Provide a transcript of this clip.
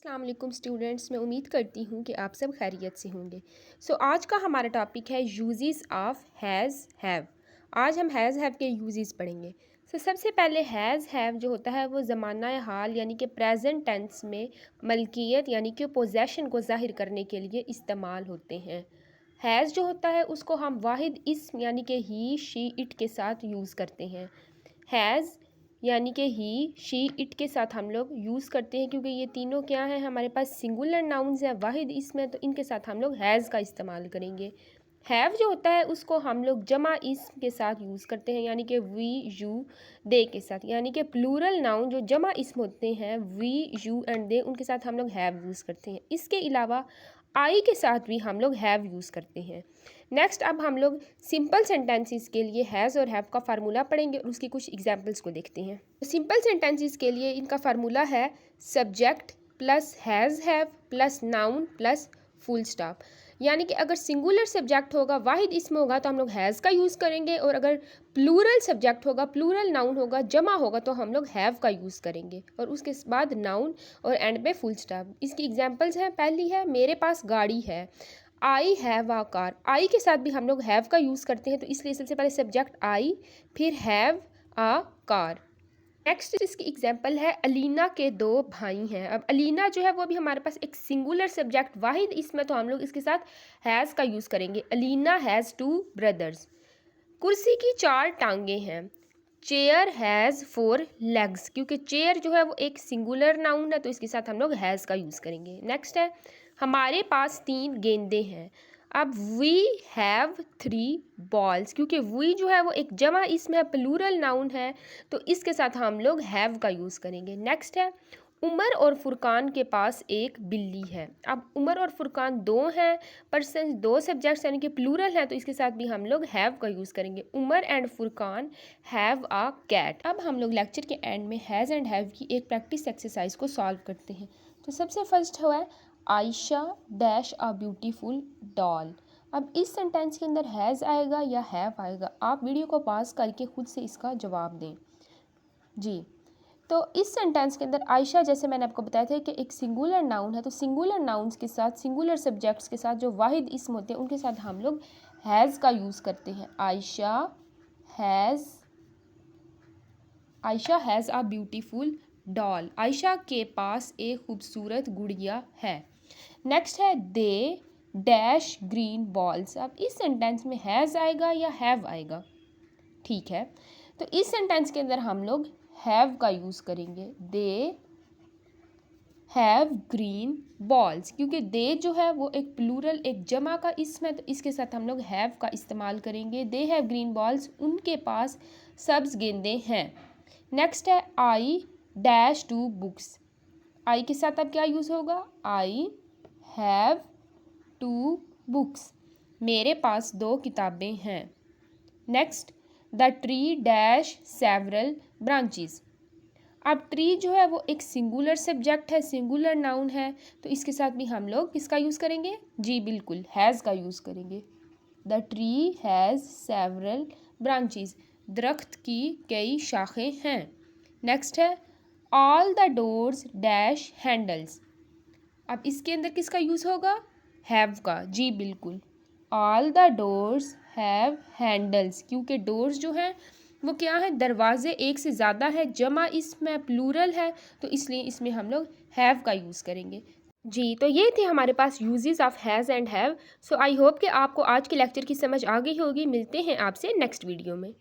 अस्सलाम वालेकुम स्टूडेंट्स, मैं उम्मीद करती हूँ कि आप सब खैरियत से होंगे। आज का हमारा टॉपिक है यूजेस ऑफ हैज़ हैव। आज हम हैज़ हैव के यूजेस पढ़ेंगे। सबसे पहले हैज़ हैव जो होता है वो ज़माना हाल यानी कि प्रेजेंट टेंस में मलकियत यानी कि पोजेशन को ज़ाहिर करने के लिए इस्तेमाल होते हैं। हैज़ जो होता है उसको हम वाहिद इस्म यानी कि ही शी इट के साथ यूज़ करते हैं। हैज़ यानी कि ही शी इट के साथ हम लोग यूज़ करते हैं क्योंकि ये तीनों क्या हैं, हमारे पास सिंगुलर नाउन्स हैं, वाहिद इसमें, तो इनके साथ हम लोग हैज़ का इस्तेमाल करेंगे। हैव जो होता है उसको हम लोग जमा इसम के साथ यूज़ करते हैं यानी कि वी यू दे के साथ, यानी कि प्लूरल नाउन जो जमा इसम होते हैं वी यू एंड दे, उनके साथ हम लोग हैव यूज़ करते हैं। इसके अलावा आई के साथ भी हम लोग हैव यूज़ करते हैं। नेक्स्ट अब हम लोग सिंपल सेंटेंसेस के लिए हैज़ और हैव का फार्मूला पढ़ेंगे और उसकी कुछ एग्जांपल्स को देखते हैं। सिंपल सेंटेंसेस के लिए इनका फार्मूला है subject plus has have plus noun plus full stop. यानी कि अगर सिंगुलर सब्जेक्ट होगा, वाहिद इसमें होगा, तो हम लोग हैज़ का यूज़ करेंगे, और अगर प्लूरल सब्जेक्ट होगा, प्लूरल नाउन होगा, जमा होगा, तो हम लोग हैव का यूज़ करेंगे, और उसके बाद नाउन और एंड पे फुल स्टॉप। इसकी एग्जांपल्स हैं, पहली है मेरे पास गाड़ी है, आई हैव अ कार। आई के साथ भी हम लोग हैव का यूज़ करते हैं, तो इसलिए सबसे पहले सब्जेक्ट आई, फिर हैव अ कार। नेक्स्ट इसकी एग्जांपल है अलीना के दो भाई हैं। अब अलीना जो है वो भी हमारे पास एक सिंगुलर सब्जेक्ट वाहिद इसमें, तो हम लोग इसके साथ हैज़ का यूज़ करेंगे। Alina has two brothers. कुर्सी की चार टांगे हैं, चेयर हैज़ फोर लेग्स। क्योंकि चेयर जो है वो एक सिंगुलर नाउन है, तो इसके साथ हम लोग हैज़ का यूज़ करेंगे। नेक्स्ट है हमारे पास तीन गेंदे हैं। अब वी हैव थ्री बॉल्स। क्योंकि वी जो है वो एक जमा इसमें है, प्लूरल नाउन है, तो इसके साथ हम लोग हैव का यूज़ करेंगे। नेक्स्ट है उमर और फुरकान के पास एक बिल्ली है। अब उमर और फुरकान दो हैं पर्सन, दो सब्जेक्ट्स यानी कि प्लूरल है, तो इसके साथ भी हम लोग हैव का यूज़ करेंगे। Umar and Furqan have a cat. अब हम लोग लेक्चर के एंड में हैज़ एंड हैव की एक प्रैक्टिस एक्सरसाइज को सॉल्व करते हैं। तो सबसे फर्स्ट हुआ है Ayesha dash a beautiful doll. अब इस सेंटेंस के अंदर हैज़ आएगा या हैव आएगा, आप वीडियो को पॉज करके खुद से इसका जवाब दें जी। तो इस सेंटेंस के अंदर आयशा, जैसे मैंने आपको बताया था कि एक सिंगुलर नाउन है, तो सिंगुलर नाउन्स के साथ, सिंगुलर सब्जेक्ट्स के साथ जो वाहिद इसम होते हैं उनके साथ हम लोग हैज़ का यूज़ करते हैं। Has Ayesha has a beautiful doll. Ayesha के पास एक खूबसूरत गुड़िया है। नेक्स्ट है दे डैश ग्रीन बॉल्स। अब इस सेंटेंस में हैज़ आएगा या हैव आएगा, ठीक है, तो इस सेंटेंस के अंदर हम लोग हैव का यूज़ करेंगे। They have green balls. क्योंकि दे जो है वो एक प्लूरल, एक जमा का इसम है, तो इसके साथ हम लोग हैव का इस्तेमाल करेंगे। दे हैव ग्रीन बॉल्स, उनके पास सब्ज गेंदे हैं। नेक्स्ट है आई डैश टू बुक्स। आई के साथ अब क्या यूज़ होगा, आई हैव टू बुक्स, मेरे पास दो किताबें हैं। Next the tree dash several branches. अब ट्री जो है वो एक सिंगुलर सब्जेक्ट है, सिंगुलर नाउन है, तो इसके साथ भी हम लोग किसका यूज़ करेंगे, जी बिल्कुल हैज़ का यूज़ करेंगे। The tree has several branches, दरख्त की कई शाखें हैं। नेक्स्ट है all the doors dash handles. अब इसके अंदर किसका यूज़ होगा, हैव का, जी बिल्कुल। All the doors have handles. क्योंकि डोर्स जो हैं वो क्या है, दरवाजे, एक से ज़्यादा है, जमा इसमें प्लूरल है, तो इसलिए इसमें हम लोग हैव का यूज़ करेंगे जी। तो ये थे हमारे पास uses of has and have. I hope कि आपको आज के लेक्चर की समझ आ गई होगी। मिलते हैं आपसे नेक्स्ट वीडियो में।